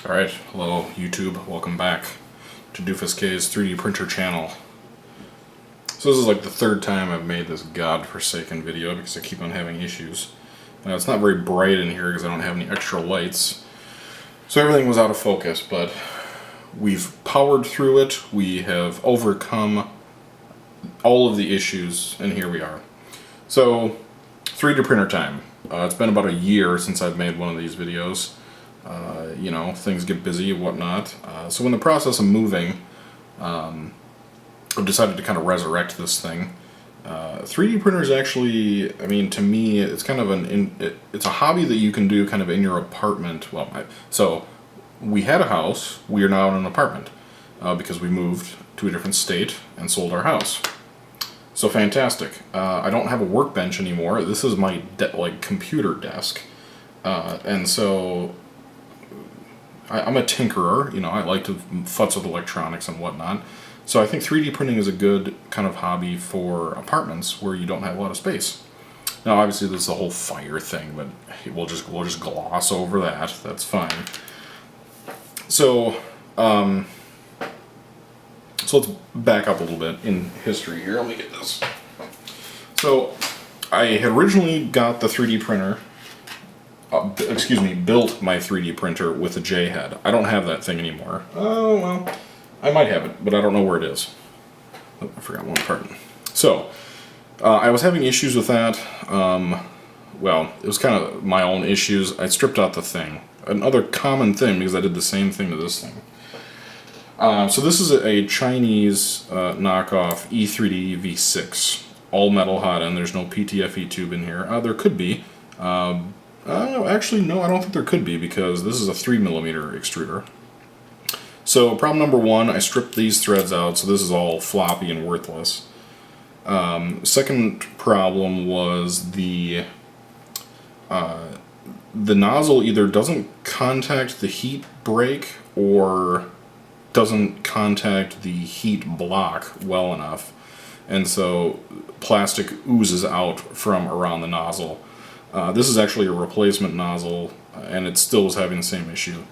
Alright, hello YouTube, welcome back to Doofus K's 3D printer channel. So this is like the third time I've made this godforsaken video because I keep on having issues. Now it's not very bright in here because I don't have any extra lights. So everything was out of focus, but we've powered through it, we have overcome all of the issues, and here we are. So, 3D printer time. It's been about a year since I've made one of these videos. You know, things get busy and whatnot. So in the process of moving, I've decided to kind of resurrect this thing. 3D printers actually, I mean, to me, it's kind of it's a hobby that you can do kind of in your apartment. Well, so we had a house, we are now in an apartment because we moved to a different state and sold our house. So fantastic. I don't have a workbench anymore. This is my computer desk, and so I'm a tinkerer. You know, I like to futz with electronics and whatnot. So I think 3D printing is a good kind of hobby for apartments where you don't have a lot of space. Now, obviously, there's the whole fire thing, but we'll just gloss over that. That's fine. So, so let's back up a little bit in history here. Let me get this. So, I had originally got the 3D printer, built my 3D printer with a J-head. I don't have that thing anymore. Oh, well, I might have it, but I don't know where it is. Oh, I forgot one part. So, I was having issues with that. Well, it was kind of my own issues. I stripped out the thing. Another common thing, because I did the same thing to this thing. So this is a Chinese knockoff E3D V6, all metal hot end. There's no PTFE tube in here. There could be. Actually, no, I don't think there could be because this is a 3mm extruder. So problem number one, I stripped these threads out, so this is all floppy and worthless. Second problem was the nozzle either doesn't contact the heat break or doesn't contact the heat block well enough, and so plastic oozes out from around the nozzle. This is actually a replacement nozzle, and it still was having the same issue.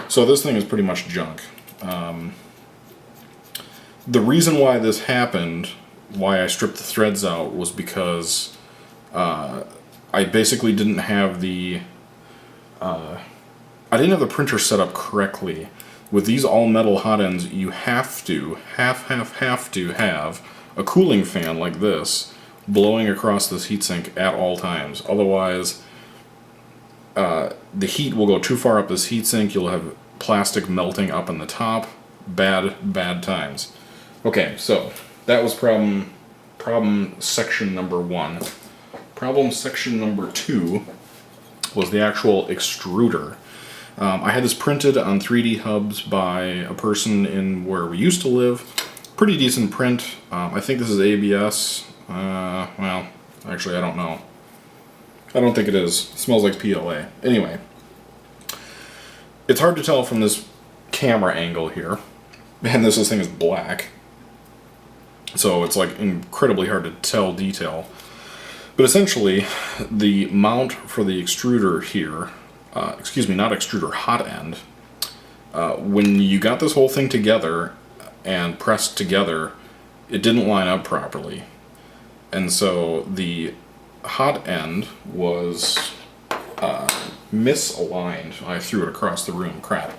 So this thing is pretty much junk. The reason why this happened, why I stripped the threads out, was because I basically didn't have the printer set up correctly. With these all-metal hot ends, you have to have a cooling fan like this blowing across this heatsink at all times. Otherwise, the heat will go too far up this heatsink. You'll have plastic melting up in the top. Bad times. Okay, so that was problem section number one. Problem section number two was the actual extruder. I had this printed on 3D hubs by a person in where we used to live. Pretty decent print. I think this is ABS. Well, actually I don't know. I don't think it is. It smells like PLA. Anyway, it's hard to tell from this camera angle here. And this thing is black. So it's like incredibly hard to tell detail. But essentially, the mount for the extruder here, not extruder, hot end, when you got this whole thing together and pressed together, it didn't line up properly. And so the hot end was misaligned. I threw it across the room. Crap.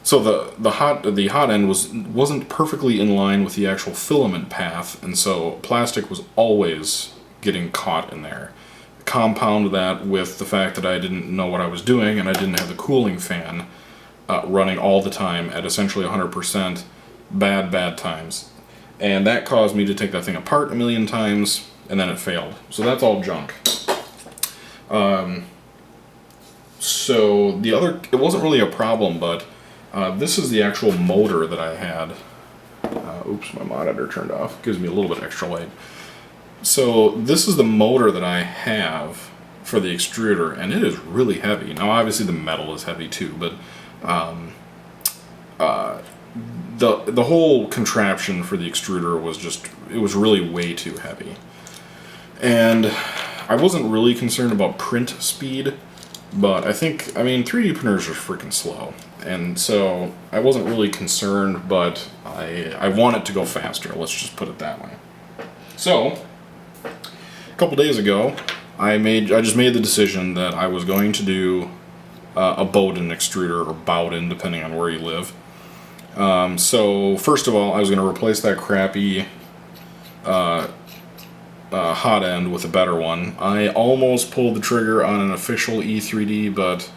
So the hot end wasn't perfectly in line with the actual filament path, and so plastic was always getting caught in there. Compound that with the fact that I didn't know what I was doing and I didn't have the cooling fan running all the time at essentially 100%. Bad times. And that caused me to take that thing apart a million times, and then it failed. So that's all junk. So it wasn't really a problem, but this is the actual motor that I had. Oops, my monitor turned off. Gives me a little bit extra light. So this is the motor that I have for the extruder, and it is really heavy. Now obviously the metal is heavy too, but the whole contraption for the extruder was really way too heavy. And I wasn't really concerned about print speed, but I mean 3D printers are freaking slow. And so I wasn't really concerned, but I want it to go faster. Let's just put it that way. So a couple days ago, I just made the decision that I was going to do a Bowden extruder, or Bowden, depending on where you live. So first of all, I was going to replace that crappy hot end with a better one. I almost pulled the trigger on an official E3D, but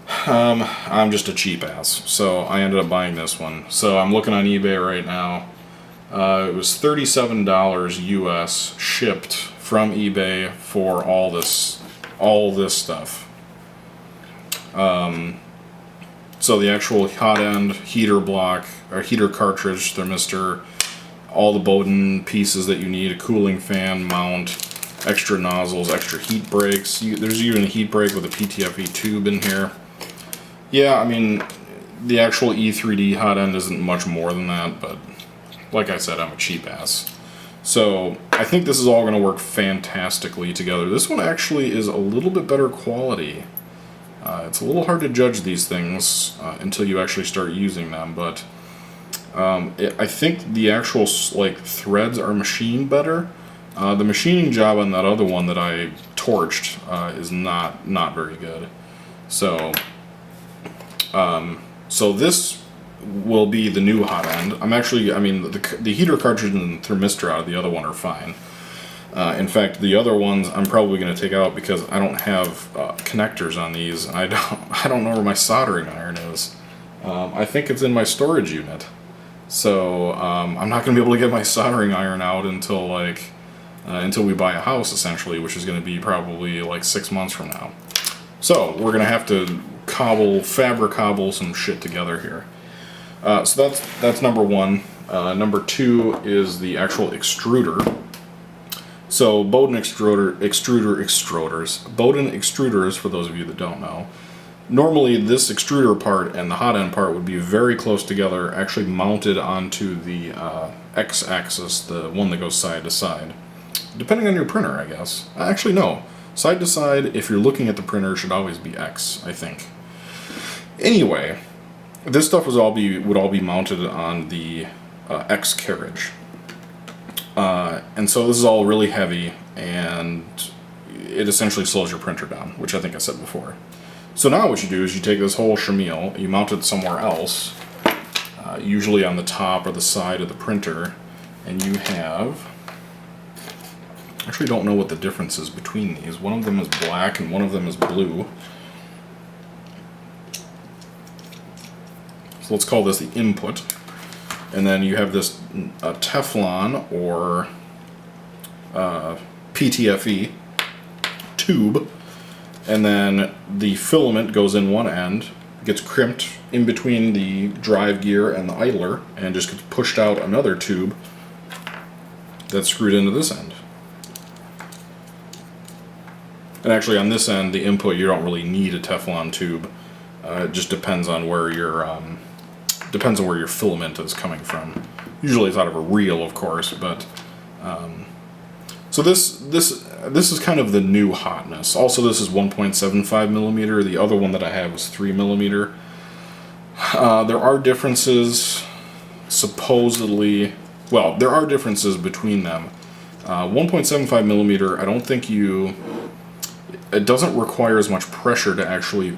I'm just a cheap ass, so I ended up buying this one. So I'm looking on eBay right now. It was $37 US shipped from eBay for all this stuff. So the actual hot end, heater block, or heater cartridge, thermistor, all the Bowden pieces that you need, a cooling fan, mount, extra nozzles, extra heat breaks. There's even a heat break with a PTFE tube in here. Yeah, I mean, the actual E3D hot end isn't much more than that, but like I said, I'm a cheap ass. So I think this is all going to work fantastically together. This one actually is a little bit better quality. It's a little hard to judge these things until you actually start using them, but I think the actual threads are machined better. The machining job on that other one that I torched is not very good. So so this will be the new hot end. The heater cartridge and thermistor out of the other one are fine. In fact, the other ones I'm probably going to take out because I don't have connectors on these, and I don't know where my soldering iron is. I think it's in my storage unit. So I'm not going to be able to get my soldering iron out until we buy a house, essentially, which is going to be probably like 6 months from now. So we're going to have to fabric cobble some shit together here. So that's number one. Number two is the actual extruder. So Bowden extruders. Bowden extruders, for those of you that don't know. Normally this extruder part and the hot end part would be very close together, actually mounted onto the X-axis, the one that goes side to side. Depending on your printer, I guess. Actually, no. Side to side, if you're looking at the printer, should always be X, I think. Anyway, this stuff would all be mounted on the X carriage. And so this is all really heavy, and it essentially slows your printer down, which I think I said before. So now what you do is you take this whole chenille, you mount it somewhere else, usually on the top or the side of the printer, and you have... I actually don't know what the difference is between these. One of them is black and one of them is blue. So let's call this the input. And then you have this Teflon or PTFE tube, and then the filament goes in one end, gets crimped in between the drive gear and the idler, and just gets pushed out another tube that's screwed into this end. And actually on this end, the input, you don't really need a Teflon tube. It just depends on where your filament is coming from. Usually it's out of a reel, of course, but so this is kind of the new hotness. Also, this is 1.75 millimeter. The other one that I have was 3 millimeter. There are differences, supposedly. Well, there are differences between them. 1.75 millimeter, I don't think it doesn't require as much pressure to actually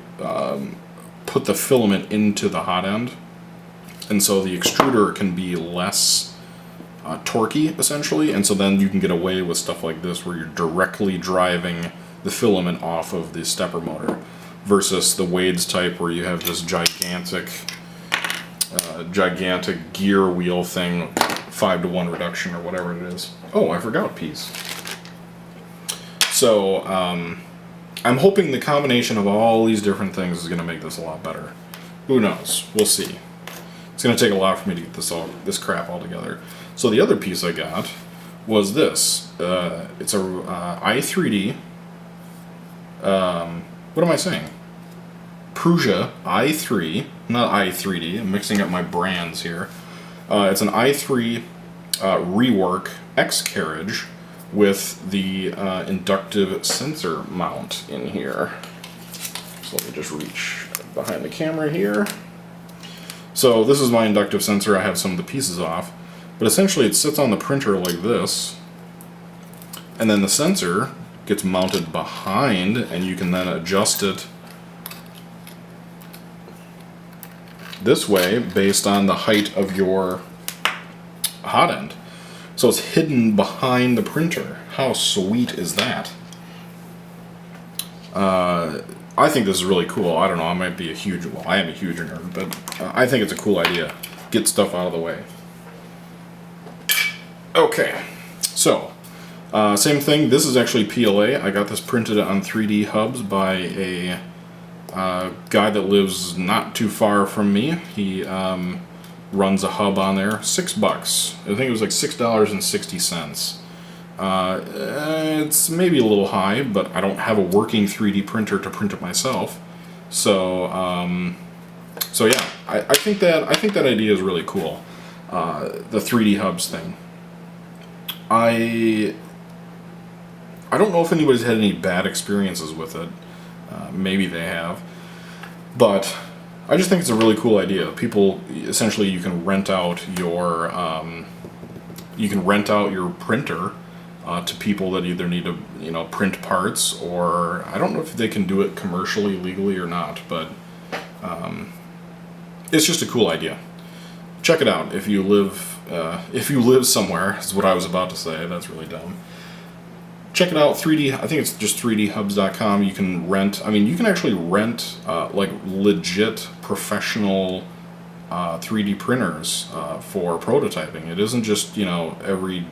put the filament into the hot end. And so the extruder can be less torquey, essentially, and so then you can get away with stuff like this where you're directly driving the filament off of the stepper motor versus the Wade's type where you have this gigantic gear wheel thing, 5-to-1 reduction or whatever it is. Oh, I forgot a piece. So I'm hoping the combination of all these different things is going to make this a lot better. Who knows? We'll see. It's going to take a lot for me to get this crap all together. So the other piece I got was this. It's a i3D. What am I saying? Prusa i3, not i3D. I'm mixing up my brands here. It's an i3 rework X carriage with the inductive sensor mount in here. So let me just reach behind the camera here. So this is my inductive sensor. I have some of the pieces off, but essentially it sits on the printer like this, and then the sensor gets mounted behind, and you can then adjust it this way based on the height of your hot end. So it's hidden behind the printer. How sweet is that? I think this is really cool. I don't know, I might be a huge, well, I am a huge nerd, but I think it's a cool idea. Get stuff out of the way. Okay, so, same thing, this is actually PLA. I got this printed on 3D hubs by a guy that lives not too far from me. He runs a hub on there. $6. I think it was like $6.60. It's maybe a little high, but I don't have a working 3D printer to print it myself. So, so yeah, I think that idea is really cool. The 3D hubs thing. I don't know if anybody's had any bad experiences with it. Maybe they have, but I just think it's a really cool idea. People, essentially, you can rent out your printer to people that either need to, print parts, or I don't know if they can do it commercially, legally or not, but it's just a cool idea. Check it out if you live somewhere. Is what I was about to say. That's really dumb. Check it out. 3D. I think it's just 3dhubs.com. You can rent. I mean, you can actually rent like legit professional 3D printers for prototyping. It isn't just I mean.